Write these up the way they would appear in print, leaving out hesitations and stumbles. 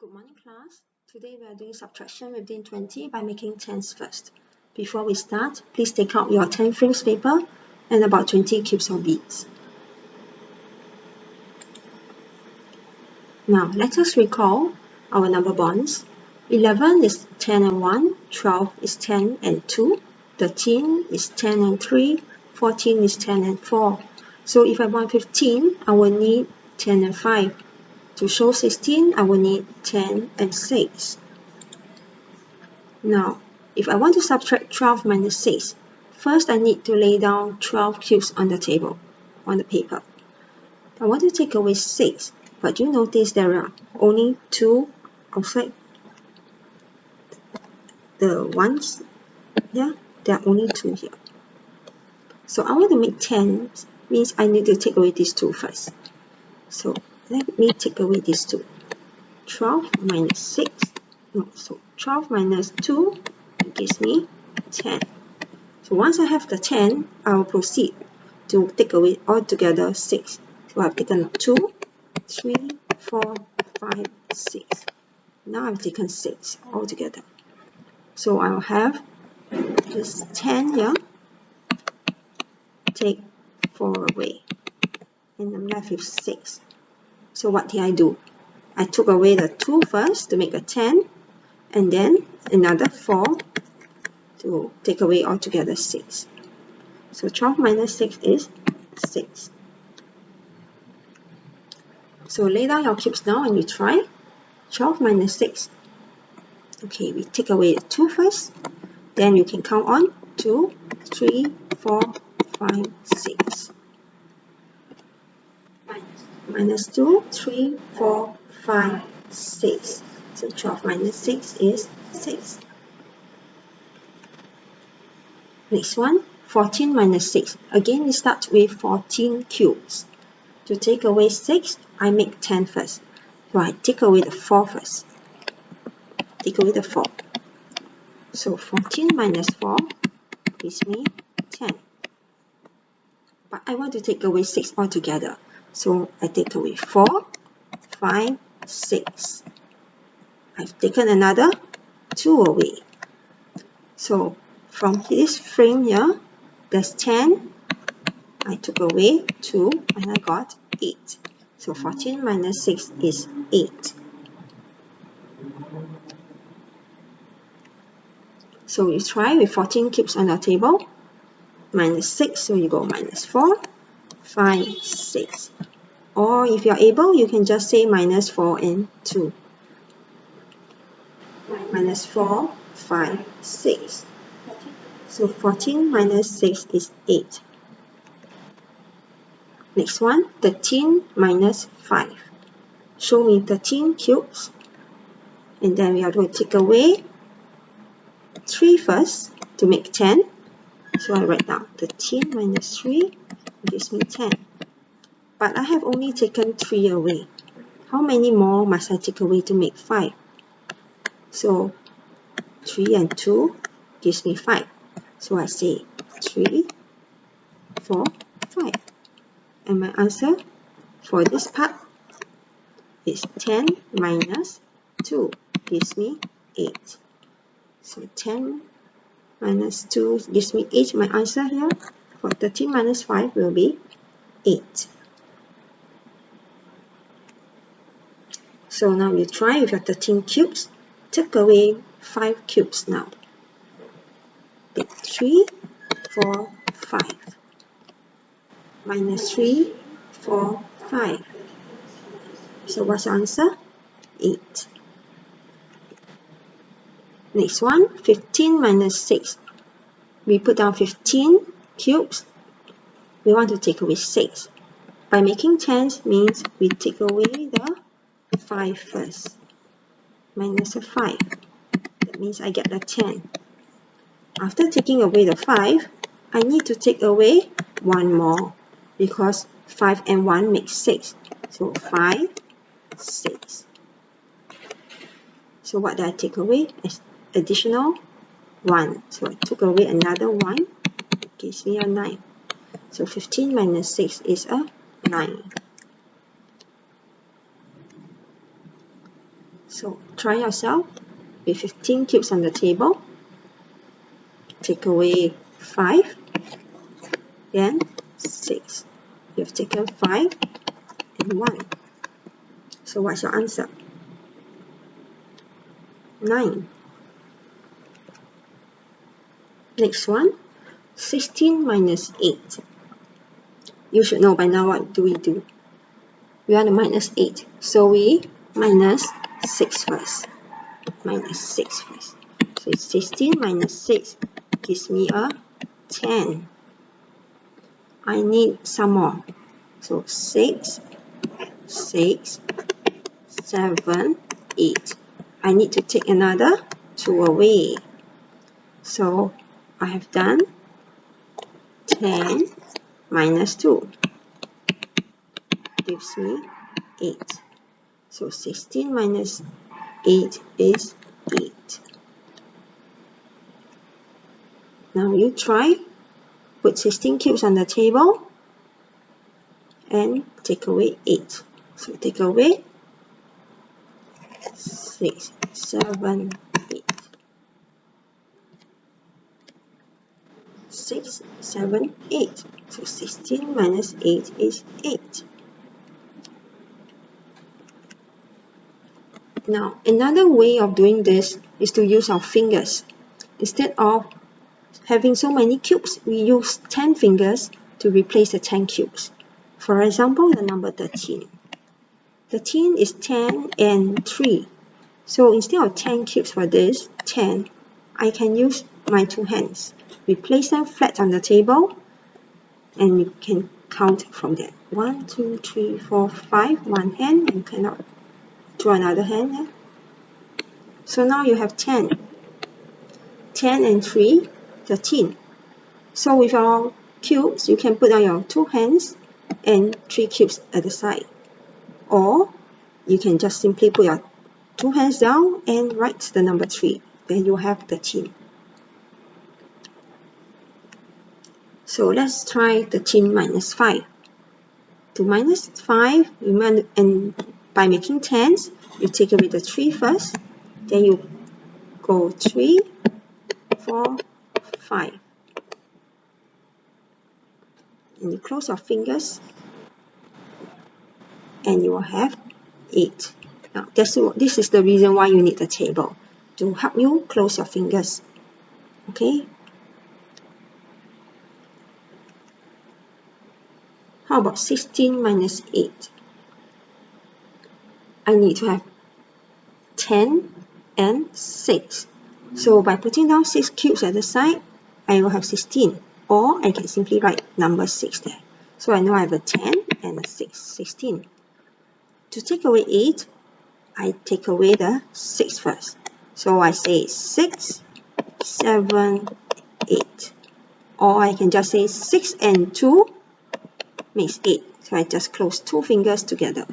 Good morning, class. Today we are doing subtraction within 20 by making tens first. Before we start, please take out your 10 frames paper and about 20 cubes of beads. Now, let us recall our number bonds. 11 is 10 and 1, 12 is 10 and 2, 13 is 10 and 3, 14 is 10 and 4. So if I want 15, I will need 10 and 5. To show 16, I will need 10 and 6. Now, if I want to subtract 12 minus 6, first I need to lay down 12 cubes on the table, on the paper. I want to take away 6, but you notice there are only 2 outside the ones here. There are only 2 here. So I want to make 10, means I need to take away these 2 first. So let me take away these 2. 12 minus 6, no, so 12 minus 2 gives me 10. So once I have the 10, I will proceed to take away altogether 6. So I've taken 2, 3, 4, 5, 6. Now I've taken 6 altogether. So I will have this 10 here, take 4 away, and I'm left with 6. So what did I do? I took away the 2 first to make a 10, and then another 4 to take away altogether 6. So 12 minus 6 is 6. So lay down your cubes now and you try. 12 minus 6. Okay, we take away the 2 first. Then you can count on 2, 3, 4, 5, 6. Minus 2, 3, 4, 5, 6. So 12 minus 6 is 6. Next one, 14 minus 6. Again, we start with 14 cubes. To take away 6, I make 10 first. So I take away the 4 first. Take away the 4. So 14 minus 4 gives me 10. But I want to take away 6 altogether. So I take away 4, 5, 6. I've taken another 2 away. So from this frame here, there's 10. I took away 2 and I got 8. So 14 minus 6 is 8. So you try with 14 cubes on your table. Minus 6, so you go minus 4, 5, 6. Or if you're able, you can just say minus 4 and 2. Minus 4, 5, 6. So 14 minus 6 is 8. Next one, 13 minus 5. Show me 13 cubes. And then we are going to take away 3 first to make 10. So I write down 13 minus 3 gives me 10. But I have only taken 3 away. How many more must I take away to make 5? So 3 and 2 gives me 5. So I say 3, 4, 5. And my answer for this part is 10 minus 2 gives me 8. So 10 minus 2 gives me 8. My answer here for 13 minus 5 will be 8. So now you try with your 13 cubes. Take away 5 cubes now. Take 3, 4, 5. Minus 3, 4, 5. So what's the answer? 8. Next one, 15 minus 6. We put down 15 cubes. We want to take away 6. By making tens means we take away the 5 first. Minus a 5. That means I get the 10. After taking away the 5, I need to take away 1 more because 5 and 1 makes 6. So 5, 6. So what did I take away? Additional 1. So I took away another 1. It gives me a 9. So 15 minus 6 is a 9. So try yourself with 15 cubes on the table. Take away 5, then 6. You have taken 5 and 1. So what's your answer? 9. Next one, 16 minus 8. You should know by now what do we do. We want to minus 8. So we minus 6 first. Minus 6 first. So it's 16 minus 6 gives me a 10. I need some more. So 6, 6, 7, 8. I need to take another 2 away. So I have done 10 minus 2 gives me 8. So 16 minus 8 is 8. Now you try, put 16 cubes on the table and take away 8. So take away 6, 7, 8. 6, 7, 8. So 16 minus 8 is 8. Now, another way of doing this is to use our fingers. Instead of having so many cubes, we use 10 fingers to replace the 10 cubes. For example, the number 13. 13 is 10 and 3. So instead of 10 cubes for this, 10, I can use my 2 hands. We place them flat on the table and you can count from there. 1, 2, 3, 4, 5, one hand, and cannot to another hand. Yeah? So now you have 10. 10 and 3, 13. So with our cubes, you can put on your 2 hands and 3 cubes at the side. Or you can just simply put your 2 hands down and write the number 3. Then you have 13. So let's try 13 minus 5. To minus 5, and by making tens, you take away the 3 first. Then you go 3, 4, 5. And you close your fingers and you will have 8. Now, this is the reason why you need the table, to help you close your fingers. Okay? How about 16 minus 8? I need to have 10 and 6. So by putting down 6 cubes at the side, I will have 16. Or I can simply write number 6 there. So I know I have a 10 and a 6, 16. To take away 8, I take away the 6 first. So I say 6, 7, 8. Or I can just say 6 and 2 makes 8. So I just close 2 fingers together.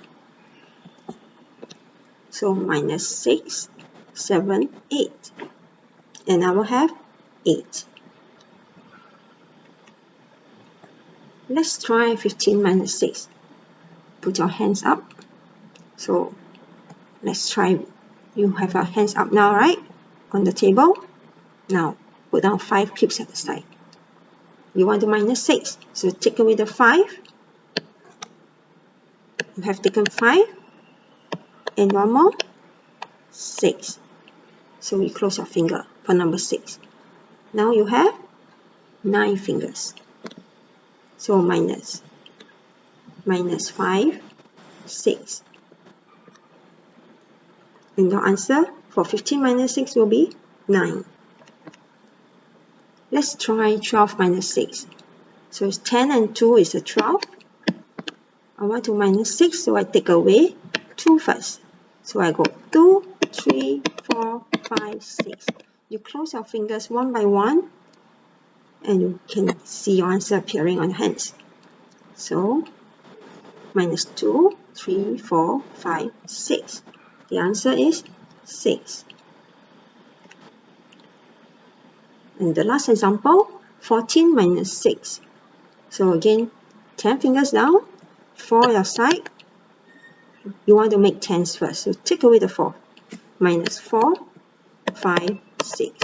So minus 6, 7, 8. And I will have 8. Let's try 15 minus 6. Put your hands up. So let's try. You have your hands up now, right? On the table. Now put down 5 cubes at the side. You want to minus 6. So take away the 5. You have taken 5. And one more. 6. So you close your finger for number 6. Now you have 9 fingers. So minus 5, 6. And your answer for 15 minus 6 will be 9. Let's try 12 minus 6. So it's 10 and 2 is a 12. I want to minus 6, so I take away 2 first. So I go 2, 3, 4, 5, 6. You close your fingers one by one, and you can see your answer appearing on the hands. So minus 2, 3, 4, 5, 6. The answer is 6. And the last example, 14 minus 6. So again, 10 fingers down, 4 your side. You want to make tens first, so take away the 4. minus 4, 5, 6.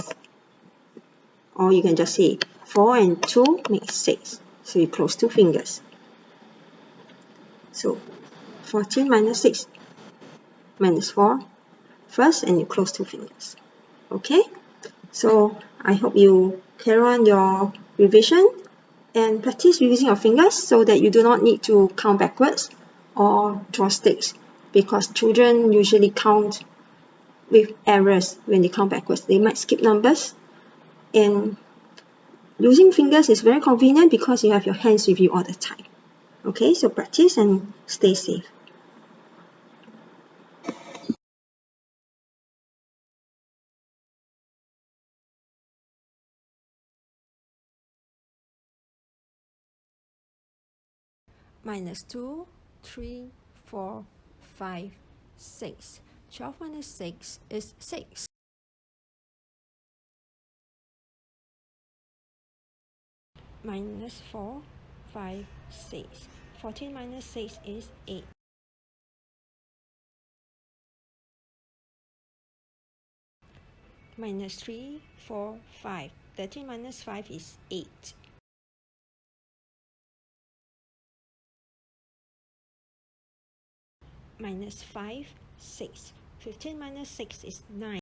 Or you can just say 4 and 2 makes 6. So you close 2 fingers. So 14 minus 6 minus 4 first, and you close 2 fingers. Okay? So I hope you carry on your revision and practice using your fingers so that you do not need to count backwards or draw sticks, because children usually count with errors when they count backwards. They might skip numbers, and using fingers is very convenient because you have your hands with you all the time. Okay, so practice and stay safe. Minus 2, 3, 4, 5, 6. 12 minus 6 is 6. Minus 4, 5, 6. 14 minus 6 is 8. Minus 3, 4, 5. 13 minus 5 is 8. Minus 5, 6. 15 minus 6 is 9.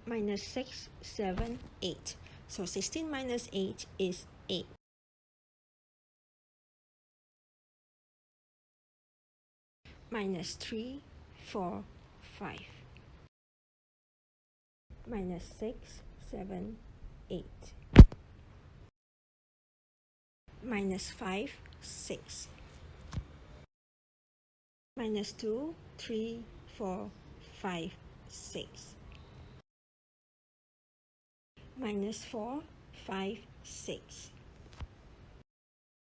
Minus 6, 7, 8. So 16 minus 8 is 8. Minus 3, 4, 5. Minus 6, 7, 8. Minus 5, 6. Minus 2, 3, 4, 5, 6. Minus 4, 5, 6.